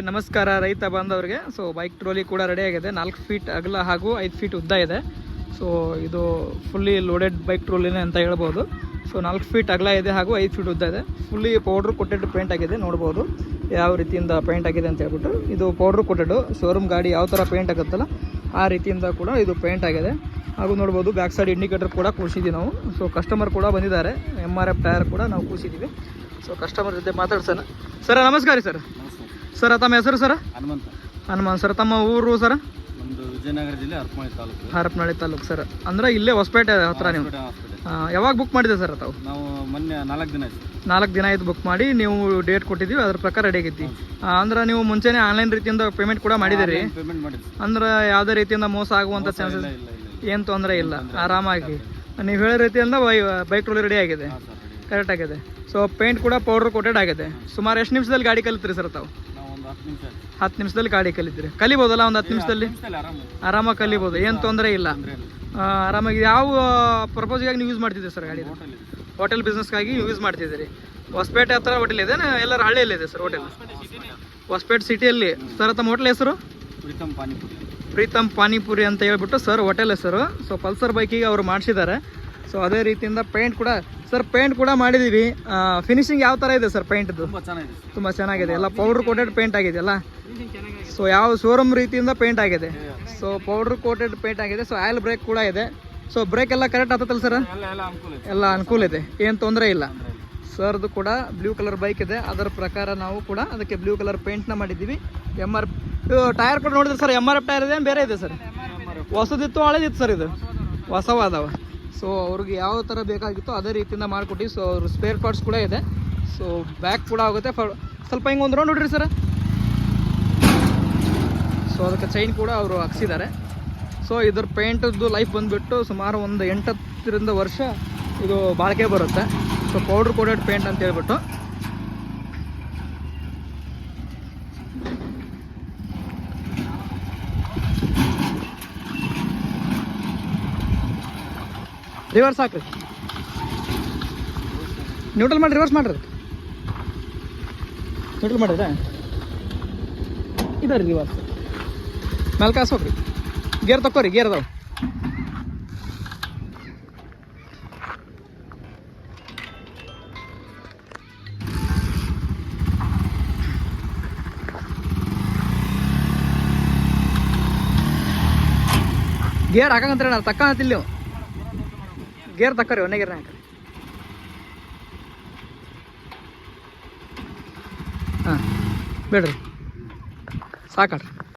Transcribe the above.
ನಮಸ್ಕಾರ ರೈತ ಬಾಂಧವರಿಗೆ. ಸೊ ಬೈಕ್ ಟ್ರೋಲಿ ಕೂಡ ರೆಡಿ ಆಗಿದೆ. 4 ಫೀಟ್ ಅಗಲ ಹಾಗೂ 5 ಫೀಟ್ ಉದ್ದ ಇದೆ. ಸೊ ಇದು ಫುಲ್ಲಿ ಲೋಡೆಡ್ ಬೈಕ್ ಟ್ರೋಲಿನೇ ಅಂತ ಹೇಳ್ಬೋದು. ಸೊ 4 ಫೀಟ್ ಅಗಲ ಇದೆ ಹಾಗೂ 5 ಫೀಟ್ ಉದ್ದ ಇದೆ. ಫುಲ್ಲಿ ಪೌಡ್ರ್ ಕೊಟ್ಟೆಡ್ ಪೇಂಟ್ ಆಗಿದೆ. ನೋಡ್ಬೋದು ಯಾವ ರೀತಿಯಿಂದ ಪೇಂಟ್ ಆಗಿದೆ ಅಂತ ಹೇಳ್ಬಿಟ್ಟು. ಇದು ಪೌಡ್ರ್ ಕೊಟ್ಟೆಡು ಶೋರೂಮ್ ಗಾಡಿ ಯಾವ ಥರ ಪೇಂಟ್ ಆಗುತ್ತಲ್ಲ ಆ ರೀತಿಯಿಂದ ಕೂಡ ಇದು ಪೇಂಟ್ ಆಗಿದೆ. ಹಾಗೂ ನೋಡ್ಬೋದು ಬ್ಯಾಕ್ ಸೈಡ್ ಇಂಡಿಕೇಟರ್ ಕೂಡ ಕೂರಿಸಿದ್ದೀವಿ ನಾವು. ಸೊ ಕಸ್ಟಮರ್ ಕೂಡ ಬಂದಿದ್ದಾರೆ. MRF ಟೈರ್ ಕೂಡ ನಾವು ಕೂರಿಸಿದ್ದೀವಿ. ಸೊ ಕಸ್ಟಮರ್ ಜೊತೆ ಮಾತಾಡ್ಸೋಣ. ಸರ್ ನಮಸ್ಕಾರ ರೀ. ಸರ್ ತಮ್ಮ ಹೆಸರು ಸರ್? ಹನುಮಂತ್ ಸರ್. ತಮ್ಮ ಊರು ಸರ್? ನಮ್ಮದು ವಿಜಯನಗರ ಜಿಲ್ಲೆ ಹರಪನಹಳ್ಳಿ ತಾಲೂಕು ಸರ್. ಅಂದರೆ ಇಲ್ಲೇ ಹೊಸಪೇಟೆ ಹತ್ರ ನೀವು. ಯಾವಾಗ ಬುಕ್ ಮಾಡಿದೆ ಸರ್ ತಾವು? ನಾವು ಮೊನ್ನೆ 4 ದಿನ ಆಯ್ತು. 4 ದಿನ ಆಯ್ತು ಬುಕ್ ಮಾಡಿ. ನೀವು ಡೇಟ್ ಕೊಟ್ಟಿದ್ದೀವಿ, ಅದ್ರ ಪ್ರಕಾರ ರೆಡಿ ಆಗೈತಿ. ಅಂದ್ರೆ ನೀವು ಮುಂಚೆನೇ ಆನ್ಲೈನ್ ರೀತಿಯಿಂದ ಪೇಮೆಂಟ್ ಕೂಡ ಮಾಡಿದಿರಿ. ಅಂದ್ರೆ ಯಾವುದೇ ರೀತಿಯಿಂದ ಮೋಸ ಆಗುವಂಥ ಚಾನ್ಸಸ್ ಏನು ತೊಂದರೆ ಇಲ್ಲ, ಆರಾಮಾಗಿ ನೀವು ಹೇಳೋ ರೀತಿಯಿಂದ ಬೈಕ್ ಟ್ರೋಲಿ ರೆಡಿ ಆಗಿದೆ, ಕರೆಕ್ಟ್ ಆಗಿದೆ. ಸೊ ಪೇಂಟ್ ಕೂಡ ಪೌಡರ್ ಕೋಟೆಡ್ ಆಗಿದೆ. ಸುಮಾರು ಎಷ್ಟು ನಿಮಿಷದಲ್ಲಿ ಗಾಡಿ ಕಲಿತ್ರಿ ಸರ್ ತಾವು? 10 ನಿಮಿಷದಲ್ಲಿ ಗಾಡಿ ಕಲಿತೀರಿ. ಕಲಿಬೋದಲ್ಲ ಒಂದು 10 ನಿಮಿಷದಲ್ಲಿ? ಆರಾಮಾಗಿ ಕಲಿಬೋದು, ಏನು ತೊಂದರೆ ಇಲ್ಲ, ಆರಾಮಾಗಿ. ಯಾವ ಪರ್ಪಸ್ಗಾಗಿ ನೀವು ಯೂಸ್ ಮಾಡ್ತಿದ್ದೀರಿ ಸರ್ ಗಾಡಿ? ಹೋಟೆಲ್ ಬಿಸ್ನೆಸ್ಗಾಗಿ ಯೂಸ್ ಮಾಡ್ತಿದ್ದೀರಿ. ಹೊಸಪೇಟೆ ಹತ್ರ ಹೋಟೆಲ್ ಇದೆ, ಎಲ್ಲರೂ ಹಳ್ಳಿಯಲ್ಲಿದೆ ಸರ್ ಹೋಟೆಲ್? ಹೊಸಪೇಟೆ ಸಿಟಿಯಲ್ಲಿ. ಸರ್ ತಮ್ಮ ಹೋಟೆಲ್ ಹೆಸರು? ಪ್ರೀತಮ್ ಪಾನಿಪುರಿ ಅಂತ ಹೇಳ್ಬಿಟ್ಟು ಸರ್ ಹೋಟೆಲ್ ಹೆಸರು. ಸೊ ಪಲ್ಸರ್ ಬೈಕಿಗೆ ಅವರು ಮಾಡಿಸಿದ್ದಾರೆ. ಸೊ ಅದೇ ರೀತಿಯಿಂದ ಪೇಂಟ್ ಕೂಡ ಸರ್ ಪೇಂಟ್ ಕೂಡ ಮಾಡಿದ್ದೀವಿ. ಫಿನಿಶಿಂಗ್ ಯಾವ ಥರ ಇದೆ ಸರ್ ಪೇಂಟ್ದು? ತುಂಬ ಚೆನ್ನಾಗಿದೆ. ಎಲ್ಲ ಪೌಡ್ರ್ ಕೋಟೆಡ್ ಪೇಂಟ್ ಆಗಿದೆ ಅಲ್ಲ? ಸೊ ಯಾವ ಶೋರೂಮ್ ರೀತಿಯಿಂದ ಪೇಂಟ್ ಆಗಿದೆ. ಸೊ ಪೌಡ್ರ್ ಕೋಟೆಡ್ ಪೇಂಟ್ ಆಗಿದೆ. ಸೊ ಆಯಿಲ್ ಬ್ರೇಕ್ ಕೂಡ ಇದೆ. ಸೊ ಬ್ರೇಕ್ ಎಲ್ಲ ಕರೆಕ್ಟ್ ಆಗ್ತದಲ್ಲ ಸರ್? ಎಲ್ಲ ಅನುಕೂಲ ಇದೆ, ಏನು ತೊಂದರೆ ಇಲ್ಲ. ಸರ್ದು ಕೂಡ ಬ್ಲೂ ಕಲರ್ ಬೈಕ್ ಇದೆ. ಅದರ ಪ್ರಕಾರ ನಾವು ಕೂಡ ಅದಕ್ಕೆ ಬ್ಲೂ ಕಲರ್ ಪೇಂಟ್ನ ಮಾಡಿದ್ದೀವಿ. ಟೈರ್ ಕೂಡ ನೋಡಿದ್ರೆ ಸರ್ MRF ಟೈರ್ ಇದೆ, ಬೇರೆ ಇದೆ ಸರ್? ಹೊಸದಿತ್ತು ಹಳೇದಿತ್ತು ಸರ್? ಇದು ಹೊಸವಾದವ. ಸೊ ಅವ್ರಿಗೆ ಯಾವ ಥರ ಬೇಕಾಗಿತ್ತು ಅದೇ ರೀತಿಯಿಂದ ಮಾಡಿಕೊಟ್ಟು. ಸೊ ಅವ್ರ ಸ್ಪೇರ್ ಪಾರ್ಟ್ಸ್ ಕೂಡ ಇದೆ. ಸೊ ಬ್ಯಾಕ್ ಕೂಡ ಆಗುತ್ತೆ. ಸ್ವಲ್ಪ ಹಿಂಗೆ ಒಂದು ರೌಂಡ್ ನೋಡ್ರಿ ಸರ್. ಸೊ ಅದಕ್ಕೆ ಚೈನ್ ಕೂಡ ಅವರು ಹಾಕ್ಸಿದ್ದಾರೆ. ಸೊ ಇದ್ರ ಪೇಂಟದ್ದು ಲೈಫ್ ಬಂದುಬಿಟ್ಟು ಸುಮಾರು ಒಂದು 8-10 ವರ್ಷ ಇದು ಬಾಳಿಕೆ ಬರುತ್ತೆ. ಸೊ ಪೌಡ್ರ್ ಕೋಟೆಡ್ ಪೇಂಟ್ ಅಂತ ಹೇಳ್ಬಿಟ್ಟು. ರಿವರ್ಸ್ ಹಾಕ್ರಿ, ನ್ಯೂಟ್ರಲ್ ಮಾಡಿ ರಿವರ್ಸ್ ಮಾಡ್ರಿ. ನ್ಯೂಟ್ರಲ್ ಮಾಡಿದ್ರೆ ಇದಾರೆ ರಿವರ್ಸ್. ಮೇಲೆ ಕಾಸು ಹೋಗ್ರಿ, ಗೇರ್ ತಕ್ಕೋರಿ, ಗೇರ್ ಅದಾವ. ಗೇರ್ ಹಾಕಂತಾರೆ ನಾವು ತಕ್ಕ ಹತ್ತಿಲ್ಲ ನೀವು. ಗೇರ್ ತಕ್ಕರಿ, ಒಂದೇ ಗೇರ್ನ ಹಾಕಿ. ಹಾಂ ಬಿಡ್ರಿ, ಸಾಕಾಡ್ರಿ.